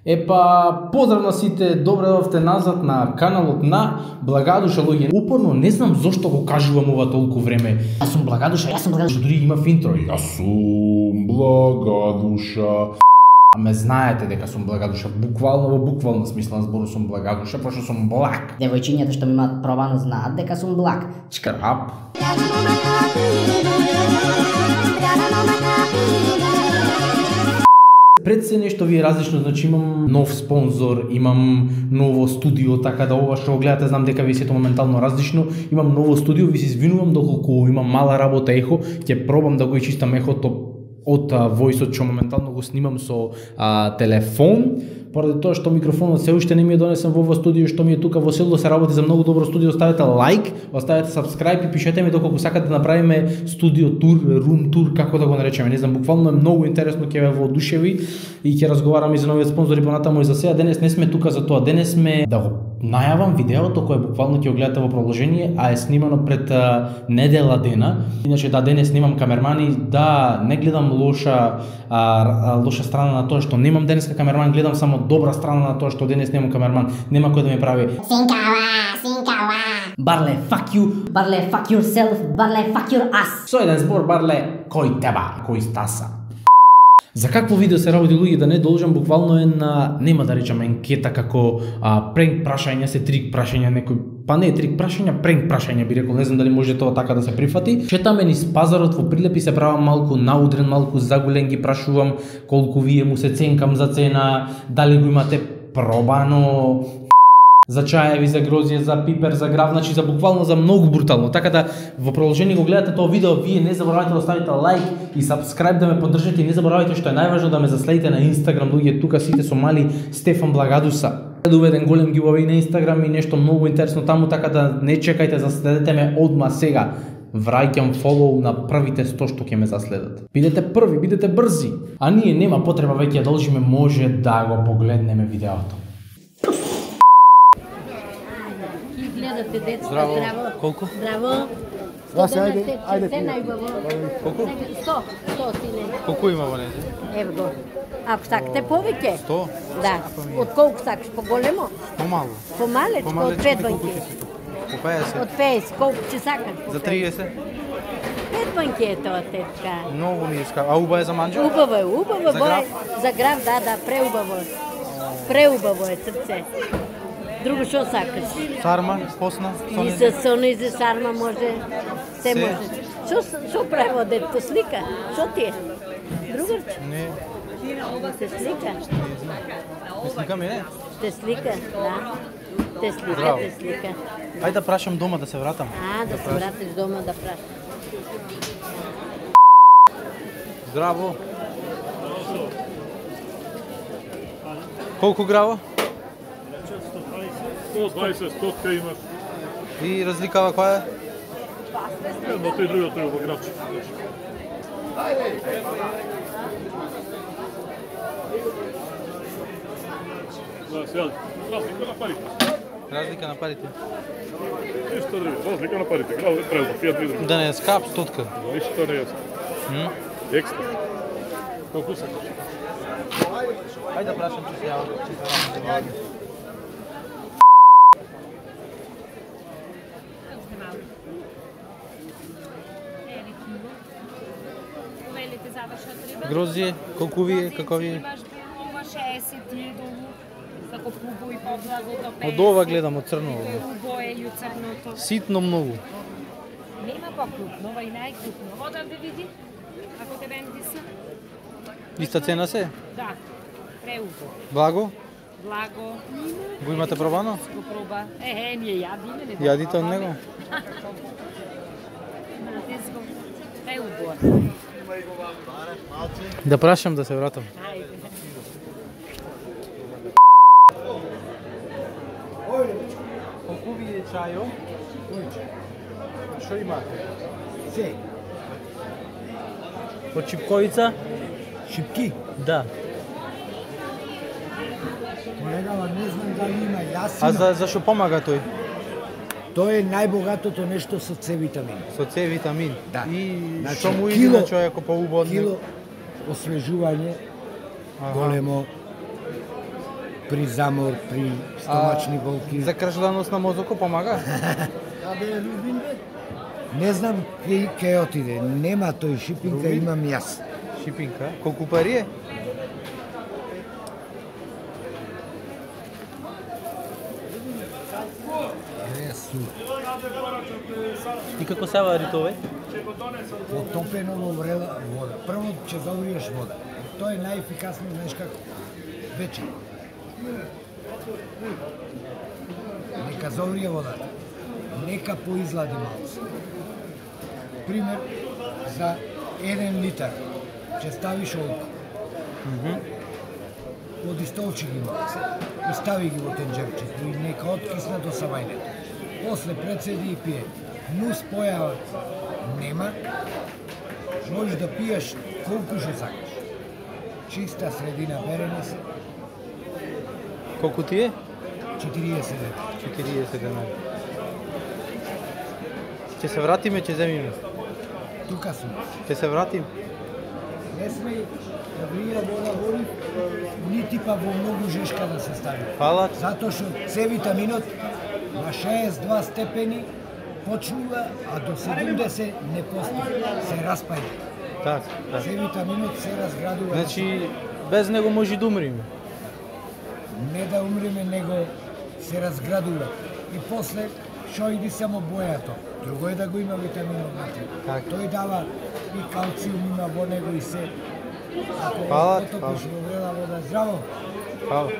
Поздрав на сите, добре дојдовте назад на каналот на Благадуша луѓе. Упорно не знам зошто го кажувам ова толку време. Јас сум Благадуша. Дури имав интро. Јас сум Благадуша. Ме знаете дека сум Благадуша, буквално во буквална смисла на зборот сум Благадуша, пошто сум благ. Девојчињата што ми имаат пробано знаат дека сум благ. Шкрап. Пред се нешто ви е различно, значи имам нов спонзор, имам ново студио, така да ова што го гледате, знам дека ви сето моментално различно. Имам ново студио, ви се извинувам доколку имам мала работа ехо, ќе пробам да го ичистам ехото од војсот што моментално го снимам со телефон. Поради тоа што микрофонот се уште не ми е донесен во ова студио што ми е тука во село, се работи за многу добро студио, оставете лайк, оставете subscribe и пишете ми доколку сакате да направиме студио тур, рум тур, како да го наречеме, не знам, буквално е многу интересно, ќе ве воодушеви и ќе разговараме и за нови спонзори понатаму и за сега. Денес не сме тука за тоа, денес сме да го најавам видеото кое буквално ќе го гледате во продолжение, а е снимано пред недела дена. Иначе да, денес снимам камермани, да не гледам лоша страна на тоа што немам денеска камерман, гледам само добра страна на тоа што денес немам камерман. Нема кој да ми прави Синкала. Барле, fuck you. Барле, fuck yourself. Барле, fuck your ass. Со еден збор, Барле, кој теба, кој стаса. За какво видео се работи луѓе, да не должам, буквално е на, нема да речам анкета како пренк прашања, се трик прашања, некој, па не трик прашања, пренк прашања би рекол, не знам дали може тоа така да се прифати. Шетаме низ пазарот во Прилепи, се правам малку наудрен, малку загулен, ги прашувам колку вие му се ценкам за цена, дали го имате пробано, за чаеви, за грозје, за пипер, за грав, значи за буквално за многу брутално. Така да во продолжение го гледате тоа видео, вие не заборавајте да оставите лайк и subscribe да ме поддржите и не заборавајте што е најважно да ме заследите на Instagram, луѓе тука сите со мали Стефан Благадуса. Да уведен голем giveaway на Instagram и нешто многу интересно таму, така да не чекајте, заследете ме одма сега. Враќам фолоу на првите 100 што ќе ме заследат. Бидете први, бидете брзи. А ние нема потреба веќе должиме, може да го погледнеме видеото. Здраво. Колку? Здраво. Васи, ајде. Се најубаво. Колку? 100 сине. Колку има во нејзе? Ево го. Ако сакате повеќе? 100? Да. Од колку сакаш? Поголемо? Помалу. Помалечко, од 5 банки. По 50? Од 50, колку ќе сакаш? За 30? 5 банки е тоа тетка. Многу ми иска. А уба е за манџа? Убаво е, убаво. За граф? За граф, да, преубаво. Преубаво е срце. Друго што сакаш? Сарма, посна, И со сонизи сарма може, се може. Што право детето слика? Што ти е? Другарче? Не, Те слика? не слика ми, не? Те слика, да. Те слика, Здраво. те слика. Ајде да прашам дома, да се вратам. Да се вратиш дома да прашаш. Здраво. Колку граво? 120 стотка имаш. И разликава која е? Едното и другото е обограче. Да, сега, разлика на парите. Разлика на парите. Ништо друго, разлика на парите. Грал е треба, фијат видро. Да не е скап стотка. Ништо не е. Екстра. Колку сакаш? Ајде да прашам че се јавам. Грозје, колку ви е, како ви е? Ова 60 и долу, како пубо и подлазо до 50. Од ова гледам, од црново. Убо е и црното. Ситно многу. Нема по-крупно, ова и најкрупно. Вода да види, ако те венди си. Иста цена се? Да, преубо. Благо? Благо. Го имате пробано? Го проба. Ние јадиме. Не Јадите од него? Преубо. Да прашам да се вратам. Колку ви е чајо? Што имате? Се. Од чипковица? Шипки. Да. Колегава, не знам дали има, јас А имам. за што помага тој? Тоа е најбогатото нешто со С витамин. Со С витамин. Да. И Значи, што му иде кило- на човеко поубаво од Кило него? освежување, Аха. големо. при замор, при стомачни болки. За кржланост на мозокот помага? Не знам кај отиде. Нема тој шипинка, имам јас. Шипинка? Колку пари е? И како се вари тоа? Потопено во врела вода. Прво ќе завриеш вода. Тоа е најефикасно, знаеш како? Вечер. Нека заврие водата. Нека поизлади малце. Пример, за 1 литар ќе ставиш олко. Оди столчи ги малце. И стави ги во тенџерчето и нека откисна до сабајнето. После председи и пие. Нус појава нема. Можеш да пиеш колку што сакаш. Чиста средина берене се. Колку ти е? 40 дена. 40 денари. Ќе се вратиме, ќе земиме. Тука сум. Ќе се вратим. Не сме да врија вода води, нити па во многу жешка да се стави. Фала. Затоа што С витаминот на 62 степени почнува, а до 70 не постои. Се распаѓа. Так, так. С витаминот се разградува. Значи, без него може да умриме. Не да умреме, него се разградува. И после, шо иди само бојато. Друго е да го има витаминот внатре. Така. Тој дава и калциум има во него и се. Ако Фала, потопиш во врела вода, здраво. Фала.